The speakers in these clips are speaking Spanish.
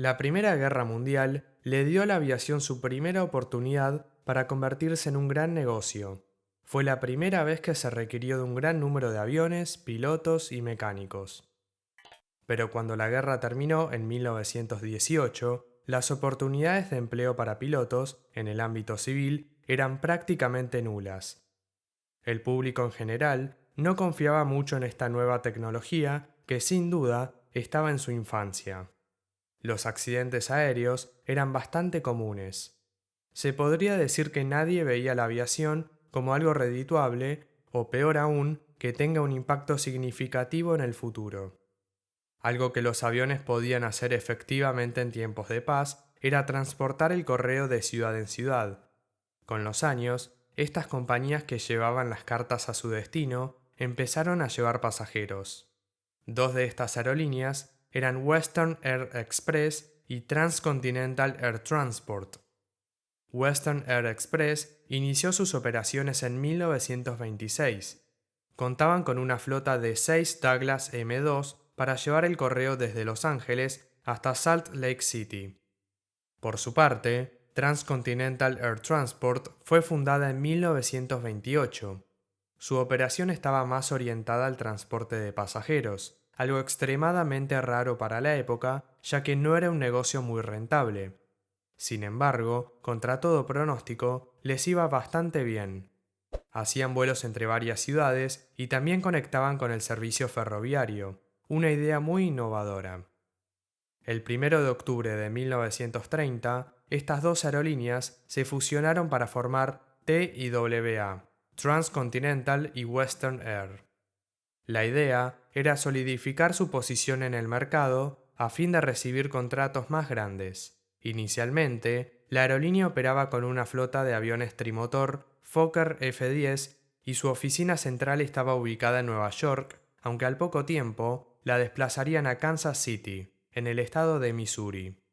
La Primera Guerra Mundial le dio a la aviación su primera oportunidad para convertirse en un gran negocio. Fue la primera vez que se requirió de un gran número de aviones, pilotos y mecánicos. Pero cuando la guerra terminó en 1918, las oportunidades de empleo para pilotos en el ámbito civil eran prácticamente nulas. El público en general no confiaba mucho en esta nueva tecnología que sin duda estaba en su infancia. Los accidentes aéreos eran bastante comunes. Se podría decir que nadie veía la aviación como algo redituable o peor aún, que tenga un impacto significativo en el futuro. Algo que los aviones podían hacer efectivamente en tiempos de paz era transportar el correo de ciudad en ciudad. Con los años, estas compañías que llevaban las cartas a su destino empezaron a llevar pasajeros. Dos de estas aerolíneas eran Western Air Express y Transcontinental Air Transport. Western Air Express inició sus operaciones en 1926. Contaban con una flota de 6 Douglas M2 para llevar el correo desde Los Ángeles hasta Salt Lake City. Por su parte, Transcontinental Air Transport fue fundada en 1928. Su operación estaba más orientada al transporte de pasajeros, algo extremadamente raro para la época, ya que no era un negocio muy rentable. Sin embargo, contra todo pronóstico, les iba bastante bien. Hacían vuelos entre varias ciudades y también conectaban con el servicio ferroviario, una idea muy innovadora. El 1 de octubre de 1930, estas dos aerolíneas se fusionaron para formar TIWA, Transcontinental y Western Air. La idea era solidificar su posición en el mercado a fin de recibir contratos más grandes. Inicialmente, la aerolínea operaba con una flota de aviones trimotor Fokker F-10 y su oficina central estaba ubicada en Nueva York, aunque al poco tiempo la desplazarían a Kansas City, en el estado de Missouri.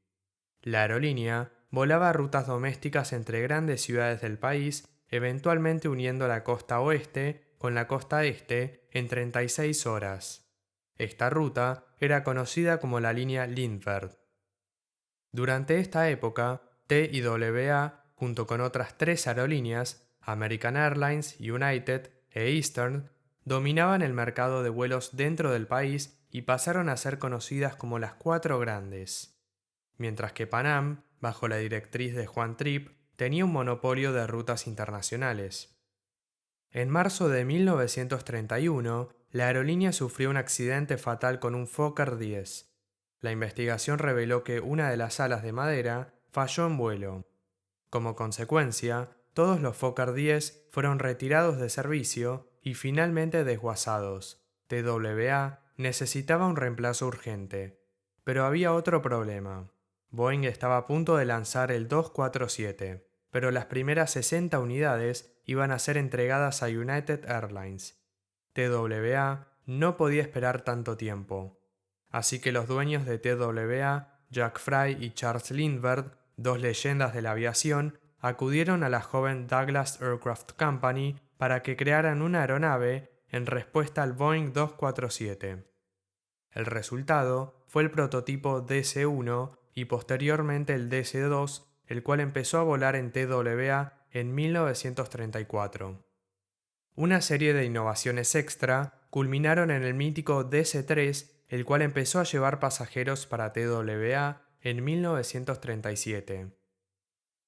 La aerolínea volaba rutas domésticas entre grandes ciudades del país, eventualmente uniendo la costa oeste con la costa este en 36 horas. Esta ruta era conocida como la línea Lindbergh. Durante esta época, TIWA, junto con otras tres aerolíneas, American Airlines, United e Eastern, dominaban el mercado de vuelos dentro del país y pasaron a ser conocidas como las cuatro grandes. Mientras que Pan Am, bajo la directriz de Juan Trippe, tenía un monopolio de rutas internacionales. En marzo de 1931, la aerolínea sufrió un accidente fatal con un Fokker 10. La investigación reveló que una de las alas de madera falló en vuelo. Como consecuencia, todos los Fokker 10 fueron retirados de servicio y finalmente desguazados. TWA necesitaba un reemplazo urgente. Pero había otro problema. Boeing estaba a punto de lanzar el 247, pero las primeras 60 unidades iban a ser entregadas a United Airlines. TWA no podía esperar tanto tiempo. Así que los dueños de TWA, Jack Fry y Charles Lindbergh, dos leyendas de la aviación, acudieron a la joven Douglas Aircraft Company para que crearan una aeronave en respuesta al Boeing 247. El resultado fue el prototipo DC-1 y posteriormente el DC-2, el cual empezó a volar en TWA en 1934. Una serie de innovaciones extra culminaron en el mítico DC-3, el cual empezó a llevar pasajeros para TWA en 1937.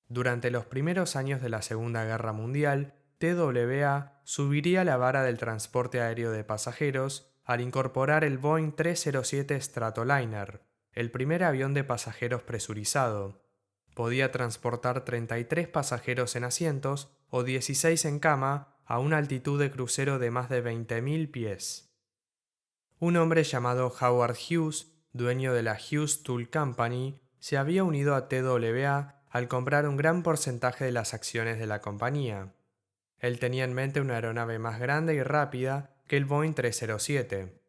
Durante los primeros años de la Segunda Guerra Mundial, TWA subiría la vara del transporte aéreo de pasajeros al incorporar el Boeing 307 Stratoliner, el primer avión de pasajeros presurizado. Podía transportar 33 pasajeros en asientos o 16 en cama a una altitud de crucero de más de 20.000 pies. Un hombre llamado Howard Hughes, dueño de la Hughes Tool Company, se había unido a TWA al comprar un gran porcentaje de las acciones de la compañía. Él tenía en mente una aeronave más grande y rápida que el Boeing 307.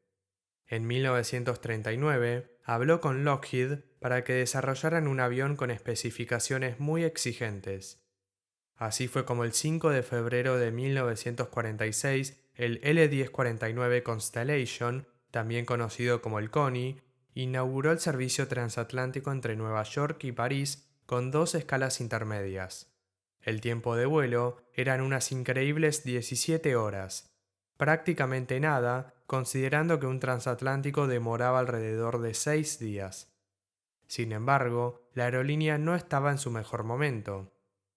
En 1939, habló con Lockheed para que desarrollaran un avión con especificaciones muy exigentes. Así fue como el 5 de febrero de 1946, el L-1049 Constellation, también conocido como el Connie, inauguró el servicio transatlántico entre Nueva York y París con 2 escalas intermedias. El tiempo de vuelo eran unas increíbles 17 horas, prácticamente nada, considerando que un transatlántico demoraba alrededor de 6 días. Sin embargo, la aerolínea no estaba en su mejor momento.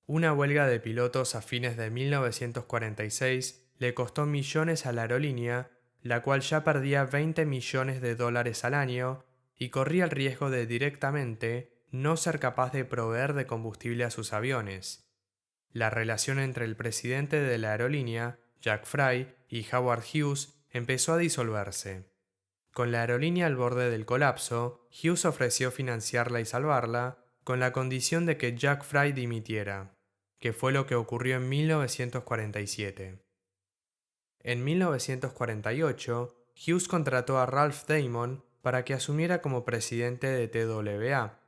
Una huelga de pilotos a fines de 1946 le costó millones a la aerolínea, la cual ya perdía 20 millones de dólares al año y corría el riesgo de directamente no ser capaz de proveer de combustible a sus aviones. La relación entre el presidente de la aerolínea, Jack Fry, y Howard Hughes empezó a disolverse. Con la aerolínea al borde del colapso, Hughes ofreció financiarla y salvarla, con la condición de que Jack Fry dimitiera, que fue lo que ocurrió en 1947. En 1948, Hughes contrató a Ralph Damon para que asumiera como presidente de TWA.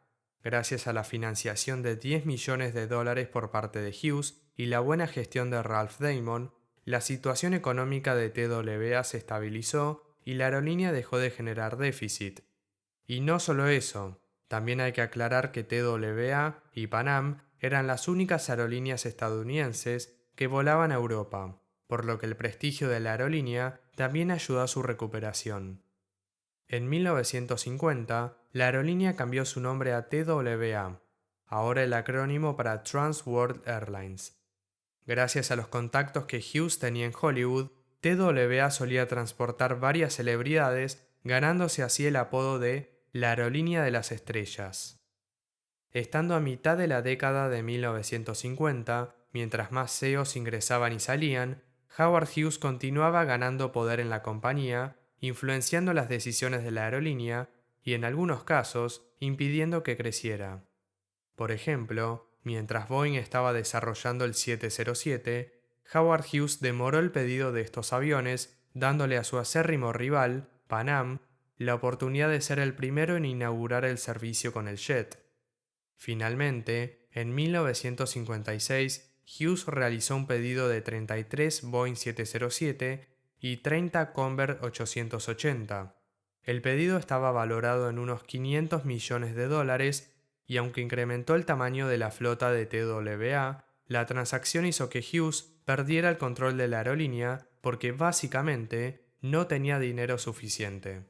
Gracias a la financiación de 10 millones de dólares por parte de Hughes y la buena gestión de Ralph Damon, la situación económica de TWA se estabilizó y la aerolínea dejó de generar déficit. Y no solo eso, también hay que aclarar que TWA y Pan Am eran las únicas aerolíneas estadounidenses que volaban a Europa, por lo que el prestigio de la aerolínea también ayudó a su recuperación. En 1950, la aerolínea cambió su nombre a TWA, ahora el acrónimo para Trans World Airlines. Gracias a los contactos que Hughes tenía en Hollywood, TWA solía transportar varias celebridades, ganándose así el apodo de la aerolínea de las estrellas. Estando a mitad de la década de 1950, mientras más CEOs ingresaban y salían, Howard Hughes continuaba ganando poder en la compañía, influenciando las decisiones de la aerolínea y, en algunos casos, impidiendo que creciera. Por ejemplo, mientras Boeing estaba desarrollando el 707, Howard Hughes demoró el pedido de estos aviones, dándole a su acérrimo rival, Pan Am, la oportunidad de ser el primero en inaugurar el servicio con el jet. Finalmente, en 1956, Hughes realizó un pedido de 33 Boeing 707 y 30 Convair 880. El pedido estaba valorado en unos 500 millones de dólares y aunque incrementó el tamaño de la flota de TWA, la transacción hizo que Hughes perdiera el control de la aerolínea porque básicamente no tenía dinero suficiente.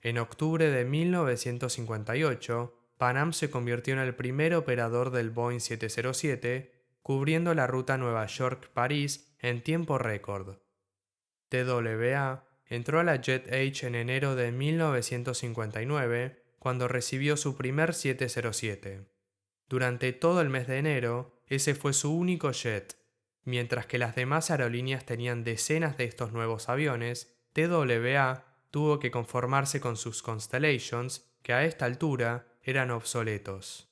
En octubre de 1958, Pan Am se convirtió en el primer operador del Boeing 707, cubriendo la ruta Nueva York-París en tiempo récord. TWA entró a la Jet Age en enero de 1959, cuando recibió su primer 707. Durante todo el mes de enero, ese fue su único jet. Mientras que las demás aerolíneas tenían decenas de estos nuevos aviones, TWA tuvo que conformarse con sus Constellations, que a esta altura eran obsoletos.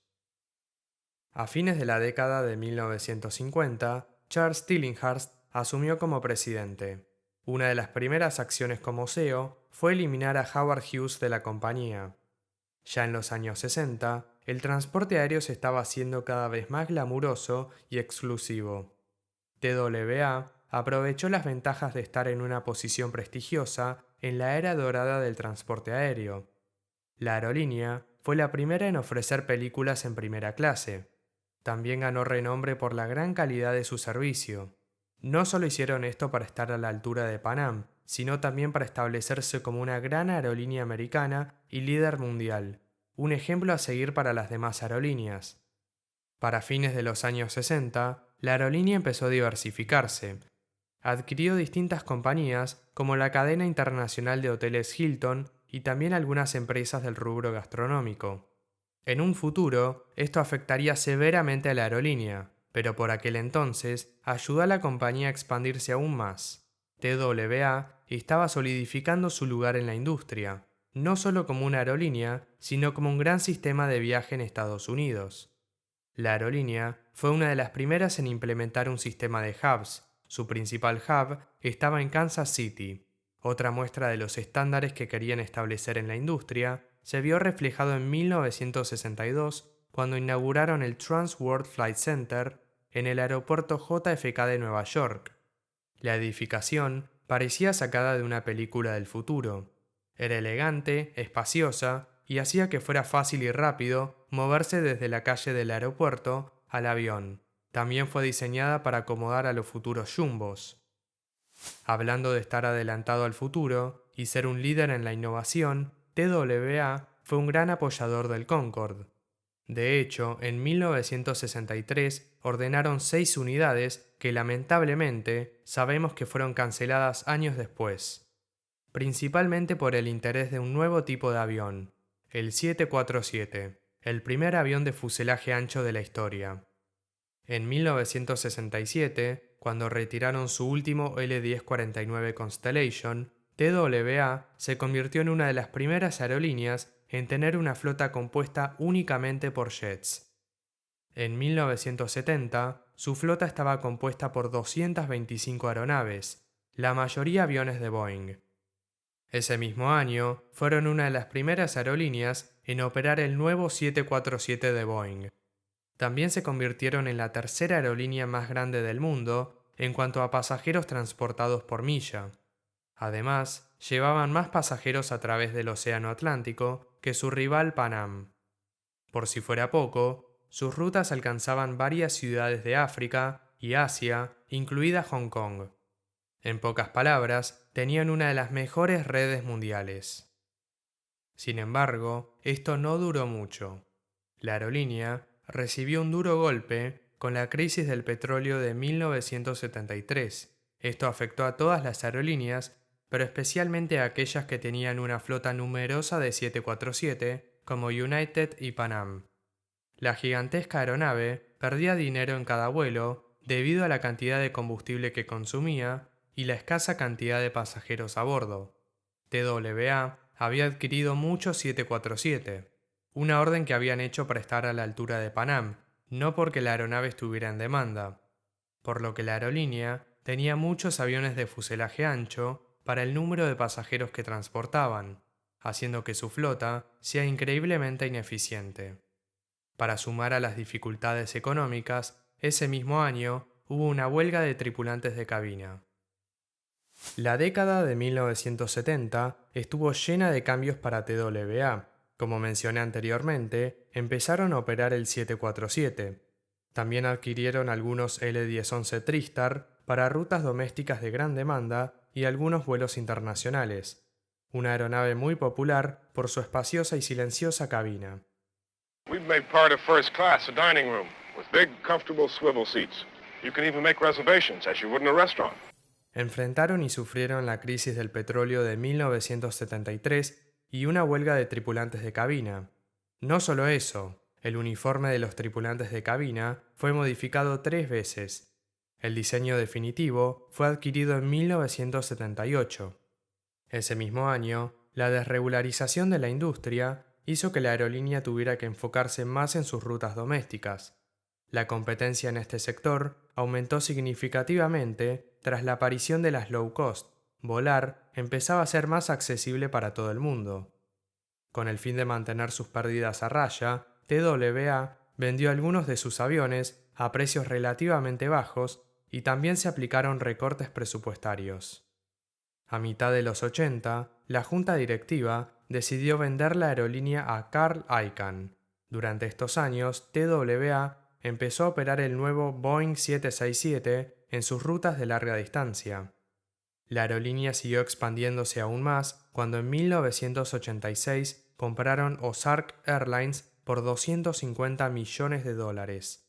A fines de la década de 1950, Charles Tillinghast asumió como presidente. Una de las primeras acciones como CEO fue eliminar a Howard Hughes de la compañía. Ya en los años 60, el transporte aéreo se estaba haciendo cada vez más glamuroso y exclusivo. TWA aprovechó las ventajas de estar en una posición prestigiosa en la era dorada del transporte aéreo. La aerolínea fue la primera en ofrecer películas en primera clase. También ganó renombre por la gran calidad de su servicio. No solo hicieron esto para estar a la altura de Pan Am, sino también para establecerse como una gran aerolínea americana y líder mundial, un ejemplo a seguir para las demás aerolíneas. Para fines de los años 60, la aerolínea empezó a diversificarse. Adquirió distintas compañías como la cadena internacional de hoteles Hilton y también algunas empresas del rubro gastronómico. En un futuro, esto afectaría severamente a la aerolínea, pero por aquel entonces ayudó a la compañía a expandirse aún más. TWA estaba solidificando su lugar en la industria, no solo como una aerolínea, sino como un gran sistema de viaje en Estados Unidos. La aerolínea fue una de las primeras en implementar un sistema de hubs. Su principal hub estaba en Kansas City. Otra muestra de los estándares que querían establecer en la industria se vio reflejado en 1962 cuando inauguraron el Trans World Flight Center en el aeropuerto JFK de Nueva York. La edificación parecía sacada de una película del futuro. Era elegante, espaciosa y hacía que fuera fácil y rápido moverse desde la calle del aeropuerto al avión. También fue diseñada para acomodar a los futuros jumbos. Hablando de estar adelantado al futuro y ser un líder en la innovación, TWA fue un gran apoyador del Concorde. De hecho, en 1963 ordenaron 6 unidades que lamentablemente sabemos que fueron canceladas años después, principalmente por el interés de un nuevo tipo de avión, el 747, el primer avión de fuselaje ancho de la historia. En 1967, cuando retiraron su último L-1049 Constellation, TWA se convirtió en una de las primeras aerolíneas en tener una flota compuesta únicamente por jets. En 1970, su flota estaba compuesta por 225 aeronaves, la mayoría aviones de Boeing. Ese mismo año, fueron una de las primeras aerolíneas en operar el nuevo 747 de Boeing. También se convirtieron en la tercera aerolínea más grande del mundo en cuanto a pasajeros transportados por milla. Además, llevaban más pasajeros a través del Océano Atlántico que su rival Pan Am. Por si fuera poco, sus rutas alcanzaban varias ciudades de África y Asia, incluida Hong Kong. En pocas palabras, tenían una de las mejores redes mundiales. Sin embargo, esto no duró mucho. La aerolínea recibió un duro golpe con la crisis del petróleo de 1973. Esto afectó a todas las aerolíneas, pero especialmente a aquellas que tenían una flota numerosa de 747, como United y Pan Am. La gigantesca aeronave perdía dinero en cada vuelo debido a la cantidad de combustible que consumía y la escasa cantidad de pasajeros a bordo. TWA había adquirido muchos 747, una orden que habían hecho para estar a la altura de Pan Am, no porque la aeronave estuviera en demanda, por lo que la aerolínea tenía muchos aviones de fuselaje ancho para el número de pasajeros que transportaban, haciendo que su flota sea increíblemente ineficiente. Para sumar a las dificultades económicas, ese mismo año hubo una huelga de tripulantes de cabina. La década de 1970 estuvo llena de cambios para TWA. Como mencioné anteriormente, empezaron a operar el 747. También adquirieron algunos L-1011 TriStar para rutas domésticas de gran demanda y algunos vuelos internacionales. Una aeronave muy popular por su espaciosa y silenciosa cabina. We've made part of first class a dining room with big, comfortable swivel seats. You can even make reservations as you would in a restaurant. Enfrentaron y sufrieron la crisis del petróleo de 1973 y una huelga de tripulantes de cabina. No solo eso, el uniforme de los tripulantes de cabina fue modificado 3 veces. El diseño definitivo fue adquirido en 1978. Ese mismo año, la desregularización de la industria hizo que la aerolínea tuviera que enfocarse más en sus rutas domésticas. La competencia en este sector aumentó significativamente tras la aparición de las low cost. Volar empezaba a ser más accesible para todo el mundo. Con el fin de mantener sus pérdidas a raya, TWA vendió algunos de sus aviones a precios relativamente bajos y también se aplicaron recortes presupuestarios. A mitad de los 80, la junta directiva decidió vender la aerolínea a Carl Icahn. Durante estos años, TWA empezó a operar el nuevo Boeing 767 en sus rutas de larga distancia. La aerolínea siguió expandiéndose aún más cuando en 1986 compraron Ozark Airlines por $250 millones.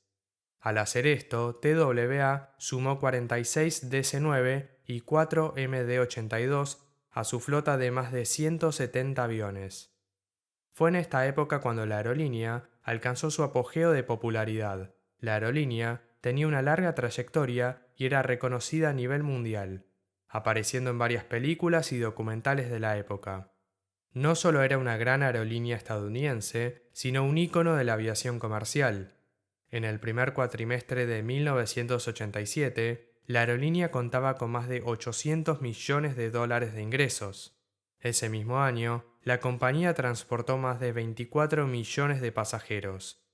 Al hacer esto, TWA sumó 46 DC-9 y 4 MD-82 a su flota de más de 170 aviones. Fue en esta época cuando la aerolínea alcanzó su apogeo de popularidad. La aerolínea tenía una larga trayectoria y era reconocida a nivel mundial, apareciendo en varias películas y documentales de la época. No solo era una gran aerolínea estadounidense, sino un ícono de la aviación comercial. En el primer cuatrimestre de 1987, la aerolínea contaba con más de $800 millones de ingresos. Ese mismo año, la compañía transportó más de 24 millones de pasajeros.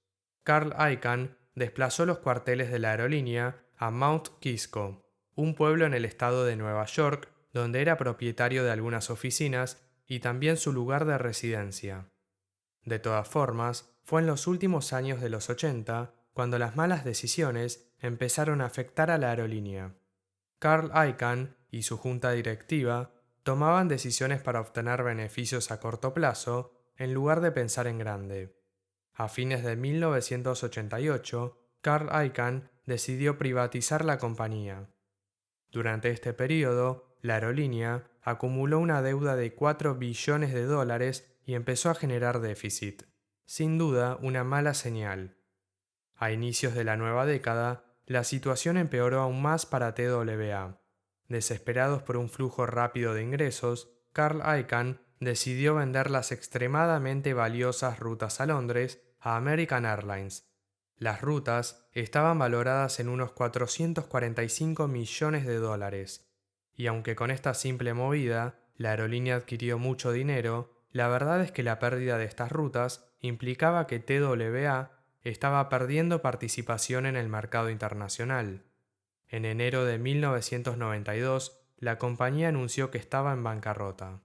Carl Icahn desplazó los cuarteles de la aerolínea a Mount Kisco, un pueblo en el estado de Nueva York, donde era propietario de algunas oficinas y también su lugar de residencia. De todas formas, fue en los últimos años de los 80 cuando las malas decisiones empezaron a afectar a la aerolínea. Carl Icahn y su junta directiva tomaban decisiones para obtener beneficios a corto plazo en lugar de pensar en grande. A fines de 1988, Carl Icahn decidió privatizar la compañía. Durante este periodo, la aerolínea acumuló una deuda de 4 billones de dólares y empezó a generar déficit. Sin duda, una mala señal. A inicios de la nueva década, la situación empeoró aún más para TWA. Desesperados por un flujo rápido de ingresos, Carl Icahn decidió vender las extremadamente valiosas rutas a Londres a American Airlines. Las rutas estaban valoradas en unos 445 millones de dólares, y aunque con esta simple movida la aerolínea adquirió mucho dinero, la verdad es que la pérdida de estas rutas implicaba que TWA estaba perdiendo participación en el mercado internacional. En enero de 1992, la compañía anunció que estaba en bancarrota.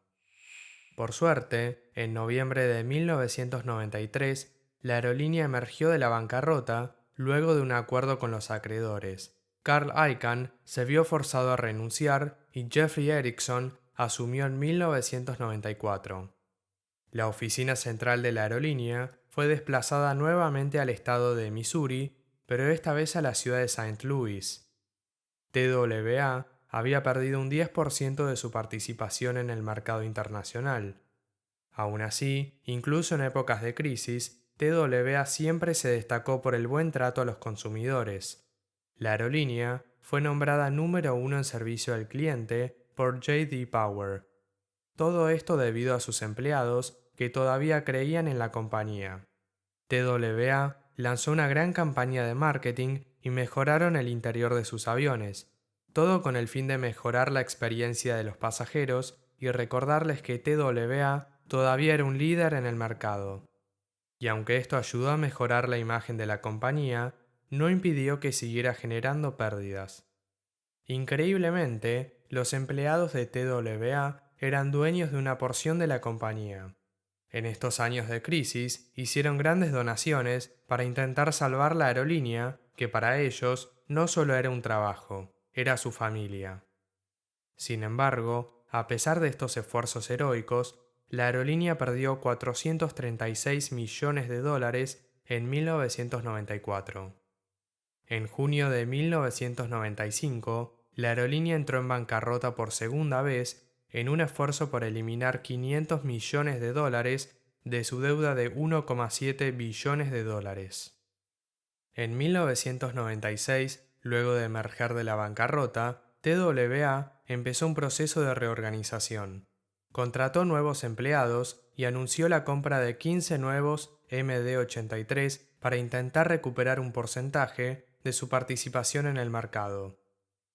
Por suerte, en noviembre de 1993, la aerolínea emergió de la bancarrota luego de un acuerdo con los acreedores. Carl Icahn se vio forzado a renunciar y Jeffrey Erickson asumió en 1994. La oficina central de la aerolínea fue desplazada nuevamente al estado de Missouri, pero esta vez a la ciudad de St. Louis. TWA había perdido un 10% de su participación en el mercado internacional. Aún así, incluso en épocas de crisis, TWA siempre se destacó por el buen trato a los consumidores. La aerolínea fue nombrada número 1 en servicio al cliente por J.D. Power. Todo esto debido a sus empleados que todavía creían en la compañía. TWA lanzó una gran campaña de marketing y mejoraron el interior de sus aviones, todo con el fin de mejorar la experiencia de los pasajeros y recordarles que TWA todavía era un líder en el mercado. Y aunque esto ayudó a mejorar la imagen de la compañía, no impidió que siguiera generando pérdidas. Increíblemente, los empleados de TWA eran dueños de una porción de la compañía. En estos años de crisis, hicieron grandes donaciones para intentar salvar la aerolínea, que para ellos no solo era un trabajo, era su familia. Sin embargo, a pesar de estos esfuerzos heroicos, la aerolínea perdió 436 millones de dólares en 1994. En junio de 1995, la aerolínea entró en bancarrota por segunda vez en un esfuerzo por eliminar 500 millones de dólares de su deuda de 1,7 billones de dólares. En 1996, luego de emerger de la bancarrota, TWA empezó un proceso de reorganización. Contrató nuevos empleados y anunció la compra de 15 nuevos MD-83 para intentar recuperar un porcentaje de su participación en el mercado.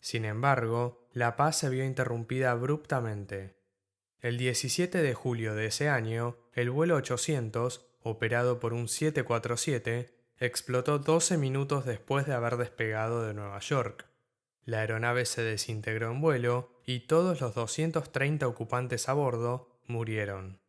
Sin embargo, la paz se vio interrumpida abruptamente. El 17 de julio de ese año, el vuelo 800, operado por un 747, explotó 12 minutos después de haber despegado de Nueva York. La aeronave se desintegró en vuelo y todos los 230 ocupantes a bordo murieron.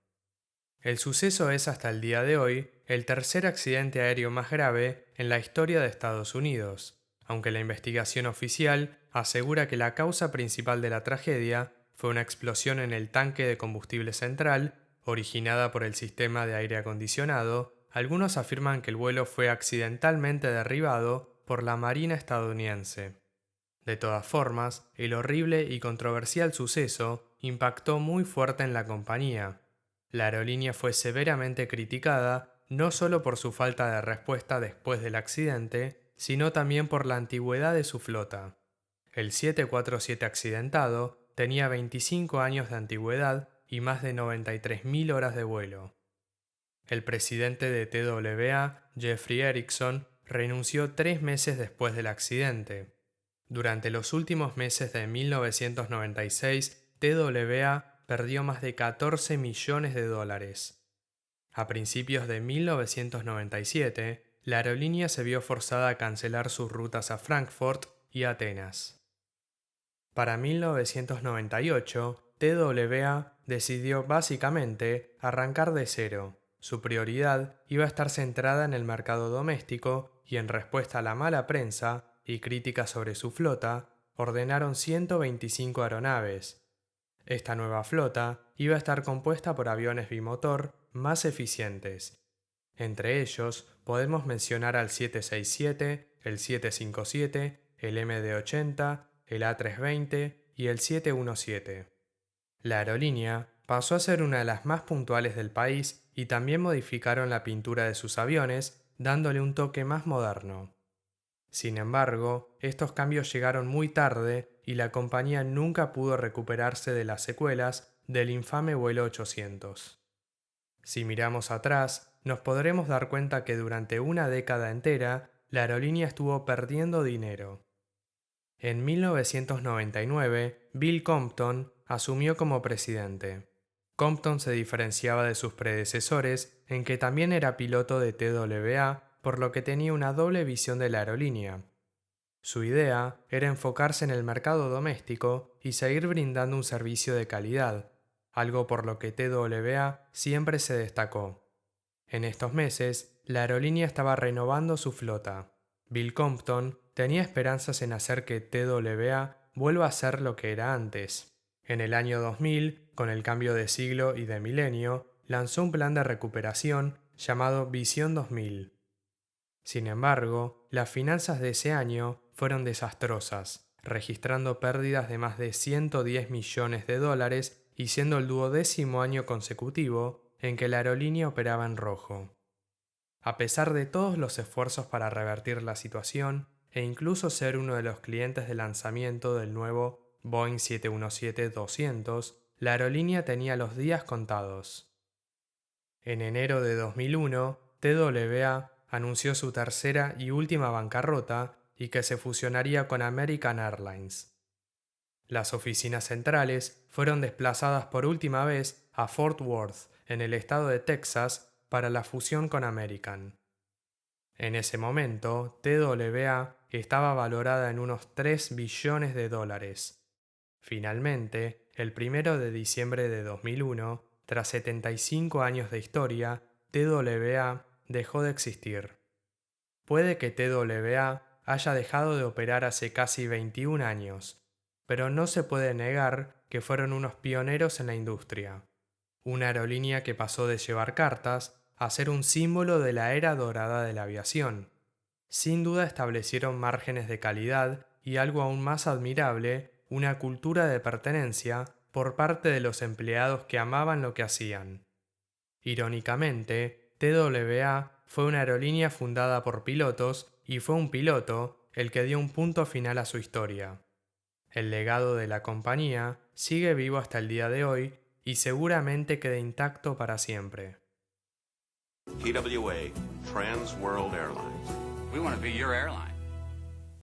El suceso es hasta el día de hoy el tercer accidente aéreo más grave en la historia de Estados Unidos, aunque la investigación oficial asegura que la causa principal de la tragedia fue una explosión en el tanque de combustible central, originada por el sistema de aire acondicionado. Algunos afirman que el vuelo fue accidentalmente derribado por la Marina estadounidense. De todas formas, el horrible y controversial suceso impactó muy fuerte en la compañía. La aerolínea fue severamente criticada no solo por su falta de respuesta después del accidente, sino también por la antigüedad de su flota. El 747 accidentado tenía 25 años de antigüedad y más de 93.000 horas de vuelo. El presidente de TWA, Jeffrey Erickson, renunció 3 meses después del accidente. Durante los últimos meses de 1996, TWA perdió más de 14 millones de dólares. A principios de 1997, la aerolínea se vio forzada a cancelar sus rutas a Frankfurt y Atenas. Para 1998, TWA decidió básicamente arrancar de cero. Su prioridad iba a estar centrada en el mercado doméstico y en respuesta a la mala prensa y críticas sobre su flota, ordenaron 125 aeronaves. Esta nueva flota iba a estar compuesta por aviones bimotor más eficientes. Entre ellos podemos mencionar al 767, el 757, el MD-80, el A320 y el 717. La aerolínea pasó a ser una de las más puntuales del país y también modificaron la pintura de sus aviones, dándole un toque más moderno. Sin embargo, estos cambios llegaron muy tarde y la compañía nunca pudo recuperarse de las secuelas del infame vuelo 800. Si miramos atrás, nos podremos dar cuenta que durante una década entera, la aerolínea estuvo perdiendo dinero. En 1999, Bill Compton asumió como presidente. Compton se diferenciaba de sus predecesores en que también era piloto de TWA, por lo que tenía una doble visión de la aerolínea. Su idea era enfocarse en el mercado doméstico y seguir brindando un servicio de calidad, algo por lo que TWA siempre se destacó. En estos meses, la aerolínea estaba renovando su flota. Bill Compton tenía esperanzas en hacer que TWA vuelva a ser lo que era antes. En el año 2000, con el cambio de siglo y de milenio, lanzó un plan de recuperación llamado Visión 2000. Sin embargo, las finanzas de ese año fueron desastrosas, registrando pérdidas de más de $110 millones y siendo el 12º año consecutivo en que la aerolínea operaba en rojo. A pesar de todos los esfuerzos para revertir la situación e incluso ser uno de los clientes de lanzamiento del nuevo Boeing 717-200, la aerolínea tenía los días contados. En enero de 2001, TWA anunció su tercera y última bancarrota y que se fusionaría con American Airlines. Las oficinas centrales fueron desplazadas por última vez a Fort Worth, en el estado de Texas, para la fusión con American. En ese momento, TWA estaba valorada en unos $3 billones. Finalmente, el 1 de diciembre de 2001, tras 75 años de historia, TWA dejó de existir. Puede que TWA haya dejado de operar hace casi 21 años, pero no se puede negar que fueron unos pioneros en la industria. Una aerolínea que pasó de llevar cartas a ser un símbolo de la era dorada de la aviación. Sin duda establecieron márgenes de calidad y algo aún más admirable, una cultura de pertenencia por parte de los empleados que amaban lo que hacían. Irónicamente, TWA fue una aerolínea fundada por pilotos y fue un piloto el que dio un punto final a su historia. El legado de la compañía sigue vivo hasta el día de hoy y seguramente quede intacto para siempre. TWA, Trans World Airlines. We want to be your airline.